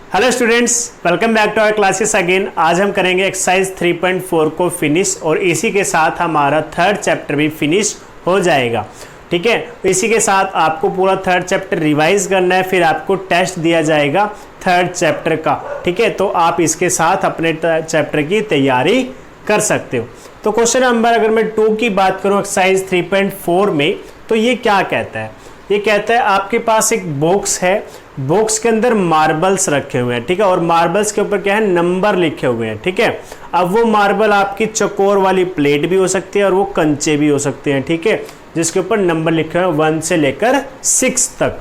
Hello students, welcome back to our classes again. आज हम करेंगे एक्सरसाइज 3.4 को फिनिश और इसी के साथ हमारा थर्ड चैप्टर भी फिनिश हो जाएगा। ठीक है, इसी के साथ आपको पूरा थर्ड चैप्टर रिवाइज करना है, फिर आपको टेस्ट दिया जाएगा थर्ड चैप्टर का। ठीक है, तो आप इसके साथ अपने चैप्टर की तैयारी कर सकते हो। तो क्वेश्चन नंबर अगर मैं 2 की बात करूँ एक्सरसाइज 3.4 में, तो ये क्या कहता है? ये कहता है आपके पास एक बॉक्स है, बॉक्स के अंदर मार्बल्स रखे हुए हैं। ठीक है, और मार्बल्स के ऊपर क्या है, नंबर लिखे हुए हैं। ठीक है, अब वो मार्बल आपकी चौकोर वाली प्लेट भी हो सकती है और वो कंचे भी हो सकते हैं। ठीक है, जिसके ऊपर नंबर लिखे हुए हैं 1 से लेकर 6 तक।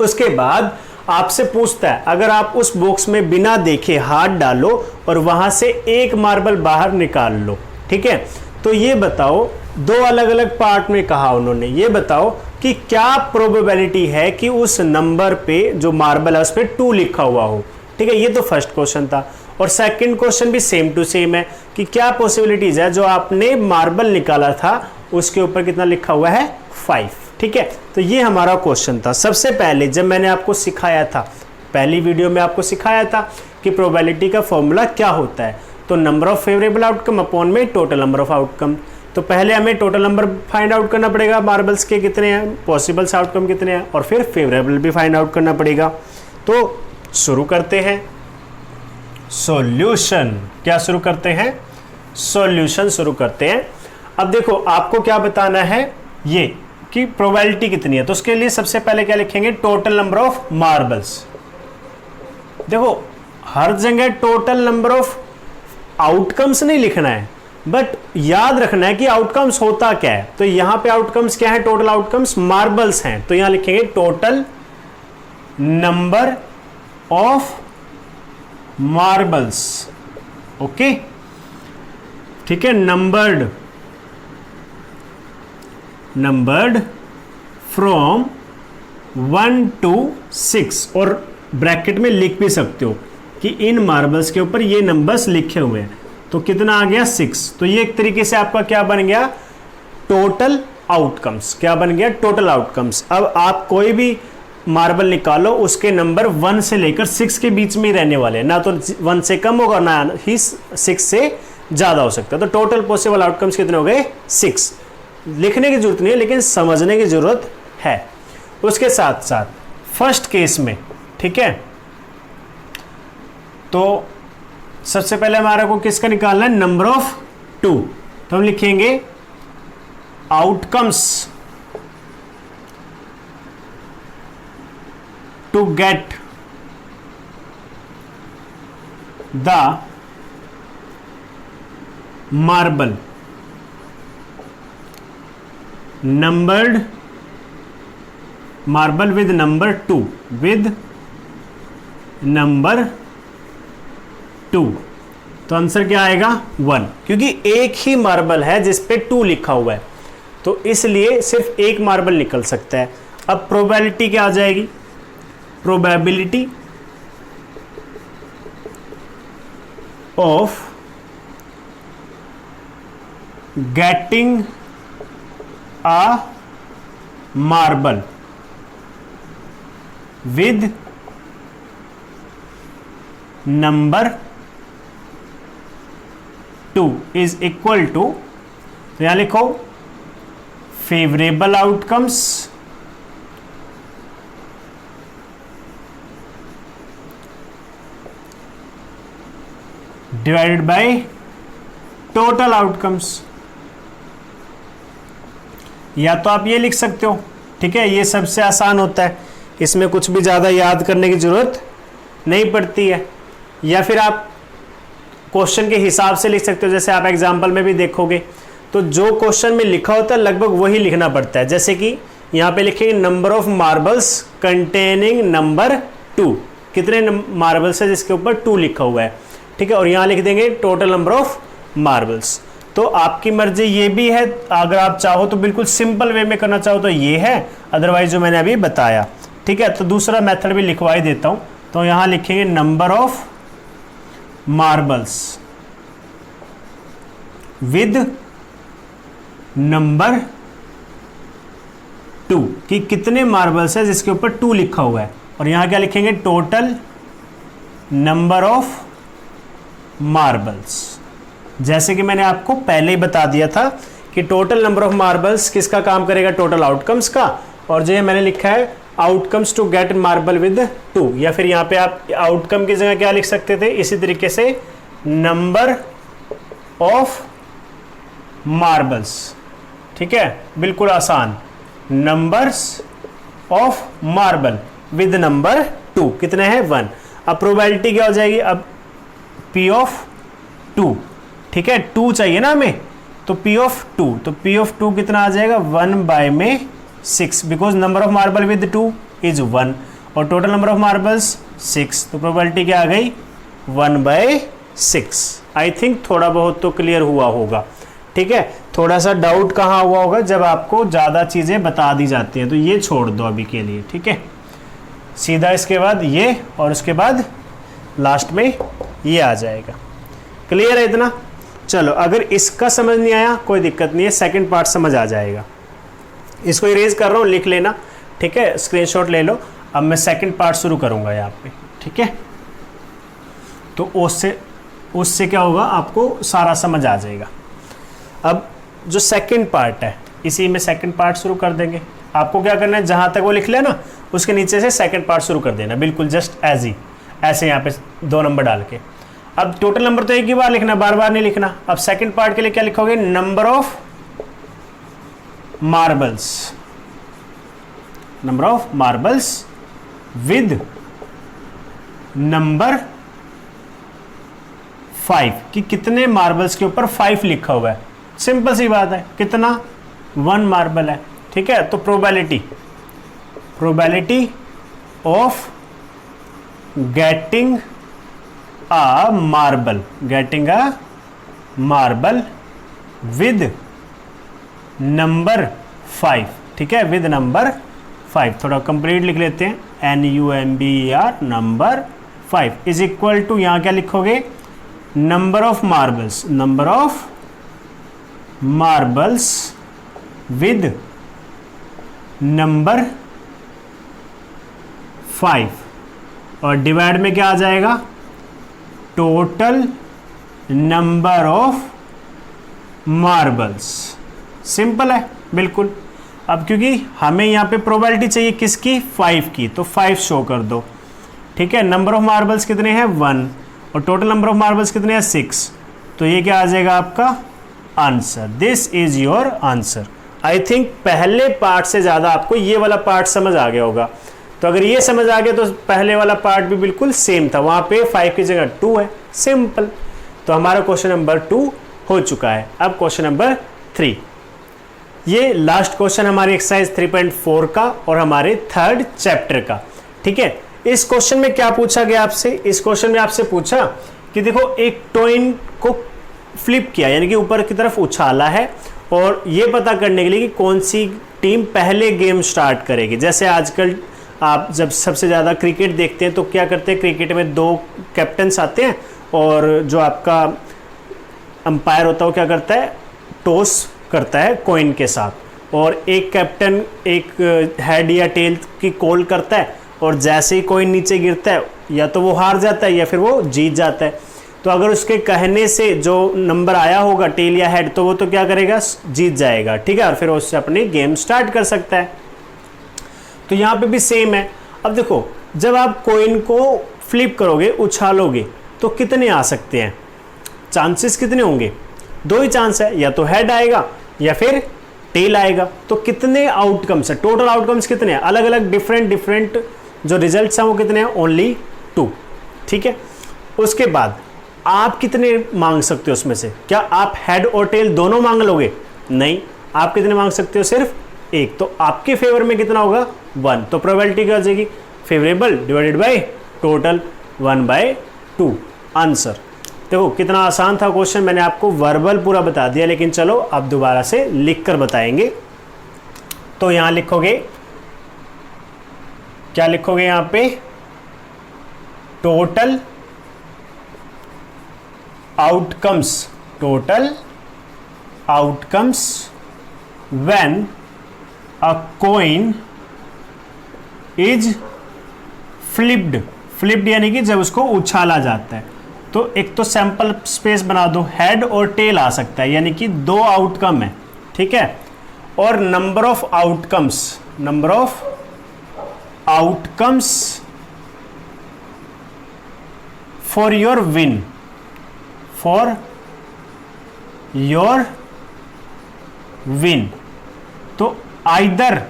उसके बाद आपसे पूछता है, अगर आप उस बॉक्स में बिना देखे हाथ डालो और वहां से एक मार्बल बाहर निकाल लो। ठीक है, तो ये बताओ, 2 अलग अलग पार्ट में कहा उन्होंने, ये बताओ कि क्या प्रोबेबिलिटी है कि उस नंबर पे जो मार्बल है उस पर 2 लिखा हुआ हो। ठीक है, ये तो फर्स्ट क्वेश्चन था। और सेकंड क्वेश्चन भी सेम टू सेम है कि क्या पॉसिबिलिटीज है जो आपने मार्बल निकाला था उसके ऊपर कितना लिखा हुआ है, 5। ठीक है, तो ये हमारा क्वेश्चन था। सबसे पहले जब मैंने आपको सिखाया था, पहली वीडियो में आपको सिखाया था कि प्रोबेबिलिटी का फॉर्मूला क्या होता है, तो number of favourable outcome upon में टोटल नंबर ऑफ आउटकम। तो पहले हमें टोटल नंबर फाइंड आउट करना पड़ेगा, मार्बल्स के कितने हैं, पॉसिबल्स आउटकम कितने हैं, और फिर फेवरेबल भी फाइंड आउट करना पड़ेगा। तो शुरू करते हैं सॉल्यूशन। क्या शुरू करते हैं? सॉल्यूशन शुरू करते हैं। अब देखो आपको क्या बताना है, ये कि प्रोबेबिलिटी कितनी है। तो उसके लिए सबसे पहले क्या लिखेंगे, टोटल नंबर ऑफ मार्बल्स। देखो हर जगह टोटल नंबर ऑफ आउटकम्स नहीं लिखना है, बट याद रखना है कि आउटकम्स होता क्या है। तो यहां पे आउटकम्स क्या है, टोटल आउटकम्स मार्बल्स हैं, तो यहां लिखेंगे total number of marbles. Okay, ठीक है, नंबर्ड फ्रॉम 1 to 6, और ब्रैकेट में लिख भी सकते हो कि इन मार्बल्स के ऊपर ये नंबर्स लिखे हुए हैं। तो कितना आ गया, 6। तो ये एक तरीके से आपका क्या बन गया, टोटल आउटकम्स। क्या बन गया, टोटल आउटकम्स। अब आप कोई भी मार्बल निकालो, उसके नंबर 1 से लेकर 6 के बीच में ही रहने वाले हैं, ना तो 1 से कम होगा ना ही 6 से ज़्यादा हो सकता है। तो टोटल पॉसिबल आउटकम्स कितने हो गए, 6। लिखने की जरूरत नहीं है, लेकिन समझने की जरूरत है। उसके साथ साथ फर्स्ट केस में, ठीक है, तो सबसे पहले हमारा को किसका निकालना है, नंबर ऑफ 2। तो हम लिखेंगे outcomes to get the marble numbered marble with number 2 with number 2। तो आंसर क्या आएगा, 1, क्योंकि एक ही मार्बल है जिस पे 2 लिखा हुआ है, तो इसलिए सिर्फ एक मार्बल निकल सकता है। अब प्रोबेबिलिटी क्या आ जाएगी, probability of getting a marble with number 2 is equal to, तो यहां लिखो favourable outcomes divided by total outcomes. या तो आप ये लिख सकते हो, ठीक है, ये सबसे आसान होता है, इसमें कुछ भी ज़्यादा याद करने की ज़रूरत नहीं पड़ती है। या फिर आप क्वेश्चन के हिसाब से लिख सकते हो, जैसे आप एग्जाम्पल में भी देखोगे तो जो क्वेश्चन में लिखा होता है लगभग वही लिखना पड़ता है। जैसे कि यहाँ पे लिखेंगे number of marbles containing number 2, कितने मार्बल्स है जिसके ऊपर 2 लिखा हुआ है। ठीक है, और यहाँ लिख देंगे टोटल नंबर ऑफ मार्बल्स। तो आपकी मर्जी ये भी है, अगर आप चाहो तो बिल्कुल सिंपल वे में करना चाहो तो ये है, अदरवाइज जो मैंने अभी बताया। ठीक है, तो दूसरा मेथड भी लिखवा ही देता हूं। तो यहां लिखेंगे number of marbles with number 2 कि कितने मार्बल्स है जिसके ऊपर 2 लिखा हुआ है, और यहां क्या लिखेंगे टोटल नंबर ऑफ मार्बल्स। जैसे कि मैंने आपको पहले ही बता दिया था कि टोटल नंबर ऑफ मार्बल्स किसका काम करेगा, टोटल आउटकम्स का। और जो ये मैंने लिखा है outcomes to get marble with 2, या फिर यहाँ पे आप आउटकम की जगह क्या लिख सकते थे, इसी तरीके से नंबर ऑफ मार्बल्स। ठीक है, बिल्कुल आसान, numbers of marble with number 2, कितने हैं 1। अब प्रोबेबिलिटी क्या हो जाएगी, अब P ऑफ 2, ठीक है 2 चाहिए ना हमें, तो P ऑफ 2, तो P ऑफ 2 कितना आ जाएगा 1/6, because number of marble with 2 is 1 और टोटल नंबर ऑफ मार्बल्स 6, तो प्रोबेबिलिटी क्या आ गई 1/6। आई थिंक थोड़ा बहुत तो क्लियर हुआ होगा। ठीक है, थोड़ा सा डाउट कहाँ हुआ होगा, जब आपको ज़्यादा चीज़ें बता दी जाती हैं, तो ये छोड़ दो अभी के लिए। ठीक है, सीधा इसके बाद ये और उसके बाद लास्ट में ये आ जाएगा। क्लियर है इतना? चलो, अगर इसका समझ नहीं आया कोई दिक्कत नहीं है, सेकंड पार्ट समझ आ जाएगा। इसको इरेज कर रहा हूँ, लिख लेना। ठीक है, स्क्रीनशॉट ले लो। अब मैं सेकंड पार्ट शुरू करूँगा यहाँ पे। ठीक है, तो उससे क्या होगा, आपको सारा समझ आ जाएगा। अब जो सेकंड पार्ट है, इसी में सेकंड पार्ट शुरू कर देंगे। आपको क्या करना है, जहाँ तक वो लिख लेना उसके नीचे से सेकंड पार्ट शुरू कर देना, बिल्कुल जस्ट एज ही, ऐसे यहाँ पे 2 नंबर डाल के। अब टोटल नंबर तो एक ही बार लिखना, बार बार नहीं लिखना। अब सेकंड पार्ट के लिए क्या लिखोगे, number of marbles, number of marbles with number 5, कि कितने मार्बल्स के ऊपर 5 लिखा हुआ है। सिंपल सी बात है, कितना 1 मार्बल है। ठीक है, तो probability of getting a marble with number 5। ठीक है, विद नंबर 5, थोड़ा कंप्लीट लिख लेते हैं, NUMBER number 5 is equal to, यहाँ क्या लिखोगे, number of marbles with number 5 और डिवाइड में क्या आ जाएगा, total number of marbles. Simple है बिल्कुल। अब क्योंकि हमें यहाँ पे प्रोबेबिलिटी चाहिए किसकी, 5 की, तो 5 शो कर दो। ठीक है, नंबर ऑफ मार्बल्स कितने हैं 1 और टोटल नंबर ऑफ मार्बल्स कितने हैं 6, तो ये क्या आ जाएगा आपका answer. This is your answer. I think पहले पार्ट से ज़्यादा आपको ये वाला पार्ट समझ आ गया होगा। तो अगर ये समझ आ गया तो पहले वाला पार्ट भी बिल्कुल सेम था, वहाँ पे 5 की जगह 2 है, सिंपल। तो हमारा क्वेश्चन नंबर 2 हो चुका है। अब क्वेश्चन नंबर 3, ये लास्ट क्वेश्चन हमारी एक्सरसाइज 3.4 का और हमारे 3rd चैप्टर का। ठीक है, इस क्वेश्चन में क्या पूछा गया आपसे, इस क्वेश्चन में आपसे पूछा कि देखो एक टॉइन को फ्लिप किया, यानी कि ऊपर की तरफ उछाला है, और ये पता करने के लिए कि कौन सी टीम पहले गेम स्टार्ट करेगी। जैसे आजकल आप जब सबसे ज़्यादा क्रिकेट देखते हैं तो क्या करते हैं, क्रिकेट में 2 कैप्टन्स आते हैं और जो आपका अंपायर होता है वो क्या करता है, टॉस करता है कॉइन के साथ, और एक कैप्टन एक हेड या टेल की कॉल करता है, और जैसे ही कॉइन नीचे गिरता है या तो वो हार जाता है या फिर वो जीत जाता है। तो अगर उसके कहने से जो नंबर आया होगा टेल या हेड, तो वो तो क्या करेगा, जीत जाएगा। ठीक है, और फिर उससे अपनी गेम स्टार्ट कर सकता है। तो यहाँ पे भी सेम है। अब देखो, जब आप कॉइन को फ्लिप करोगे, उछालोगे, तो कितने आ सकते हैं, चांसेस कितने होंगे, 2 ही चांस है, या तो हेड आएगा या फिर टेल आएगा। तो कितने आउटकम्स है, टोटल आउटकम्स कितने हैं, अलग अलग डिफरेंट जो रिजल्ट्स हैं वो कितने हैं, ओनली 2। ठीक है, उसके बाद आप कितने मांग सकते हो उसमें से, क्या आप हेड और टेल दोनों मांग लोगे, नहीं, आप कितने मांग सकते हो, सिर्फ एक। तो आपके फेवर में कितना होगा, 1। तो प्रोबेबिलिटी क्या हो जाएगी, favourable divided by total 1/2 answer. देखो कितना आसान था क्वेश्चन, मैंने आपको वर्बल पूरा बता दिया, लेकिन चलो अब दोबारा से लिख कर बताएंगे। तो यहां लिखोगे, क्या लिखोगे यहां पे, total outcomes when a coin is flipped flipped यानी कि जब उसको उछाला जाता है। तो एक तो सैंपल स्पेस बना दो, हेड और टेल आ सकता है, यानी कि 2 आउटकम है, ठीक है। और number of outcomes for your win, तो आइदर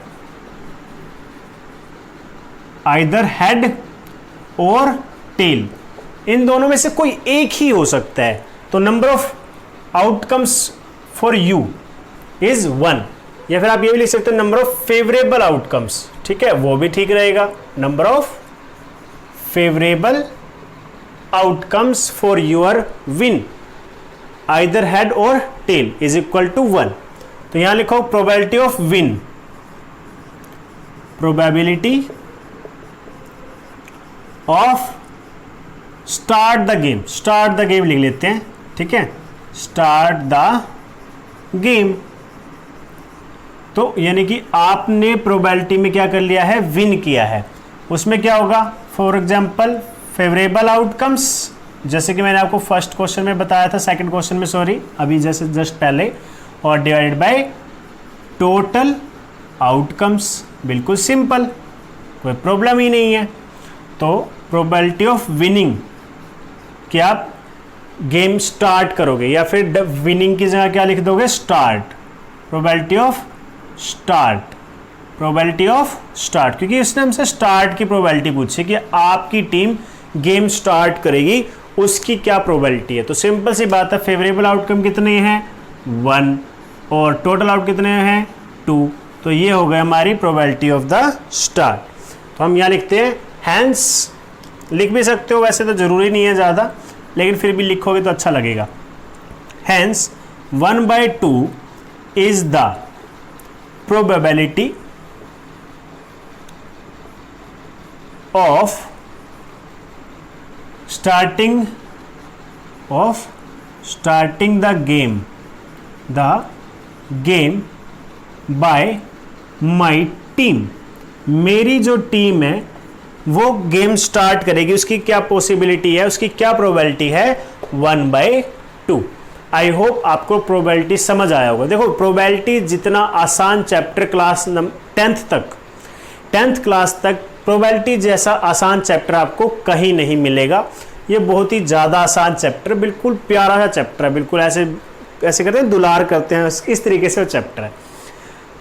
हेड और टेल, इन दोनों में से कोई एक ही हो सकता है। तो number of outcomes for you is 1, या फिर आप ये भी लिख सकते हो नंबर ऑफ फेवरेबल आउटकम्स, ठीक है, वो भी ठीक रहेगा। Number of favourable outcomes for your win either head और टेल इज इक्वल टू 1। तो यहां लिखो probability of win, probability of start the game लिख लेते हैं, ठीक है, स्टार्ट द गेम। तो यानी कि आपने प्रोबेबिलिटी में क्या कर लिया है, विन किया है। उसमें क्या होगा, फॉर एग्जांपल फेवरेबल आउटकम्स, जैसे कि मैंने आपको फर्स्ट क्वेश्चन में बताया था, सेकंड क्वेश्चन में सॉरी, अभी जैसे जस्ट पहले, और डिवाइडेड बाय टोटल आउटकम्स, बिल्कुल सिंपल, कोई प्रॉब्लम ही नहीं है। तो प्रोबेबिलिटी ऑफ विनिंग कि आप गेम स्टार्ट करोगे, या फिर विनिंग की जगह क्या लिख दोगे, स्टार्ट, प्रोबेबिलिटी ऑफ स्टार्ट, क्योंकि इसने हमसे स्टार्ट की प्रोबेबिलिटी पूछी कि आपकी टीम गेम स्टार्ट करेगी, उसकी क्या प्रोबेबिलिटी है। तो सिंपल सी बात है, फेवरेबल आउटकम कितने हैं, 1, और टोटल आउट कितने हैं, 2। तो ये हो गया हमारी प्रोबेबिलिटी ऑफ द स्टार्ट। तो हम यहाँ लिखते हैं हैंस, लिख भी सकते हो, वैसे तो जरूरी नहीं है ज़्यादा, लेकिन फिर भी लिखोगे तो अच्छा लगेगा। Hence 1/2 is the probability of starting the game by my team. मेरी जो टीम है वो गेम स्टार्ट करेगी, उसकी क्या पॉसिबिलिटी है, उसकी क्या प्रोबेबिलिटी है, 1/2। आई होप आपको प्रोबेबिलिटी समझ आया होगा। देखो प्रोबेबिलिटी जितना आसान चैप्टर क्लास 10th क्लास तक प्रोबेबिलिटी जैसा आसान चैप्टर आपको कहीं नहीं मिलेगा। ये बहुत ही ज़्यादा आसान चैप्टर, बिल्कुल प्यारा सा चैप्टर है, बिल्कुल ऐसे करते हैं, दुलार करते हैं, इस तरीके से वो चैप्टर है।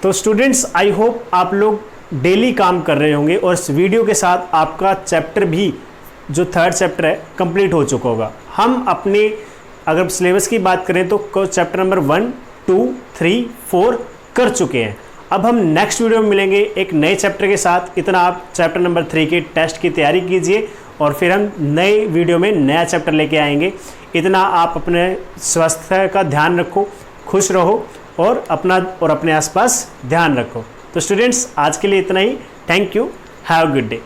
तो स्टूडेंट्स, आई होप आप लोग डेली काम कर रहे होंगे और इस वीडियो के साथ आपका चैप्टर भी जो 3rd चैप्टर है कंप्लीट हो चुका होगा। हम अपने अगर सिलेबस की बात करें तो चैप्टर नंबर 1, 2, 3, 4 कर चुके हैं। अब हम नेक्स्ट वीडियो में मिलेंगे एक नए चैप्टर के साथ। इतना आप चैप्टर नंबर 3 के टेस्ट की तैयारी कीजिए और फिर हम नए वीडियो में नया चैप्टर लेके आएंगे। इतना आप अपने स्वास्थ्य का ध्यान रखो, खुश रहो और अपना और अपने आसपास ध्यान रखो। तो स्टूडेंट्स, आज के लिए इतना ही। Thank you, have a good day.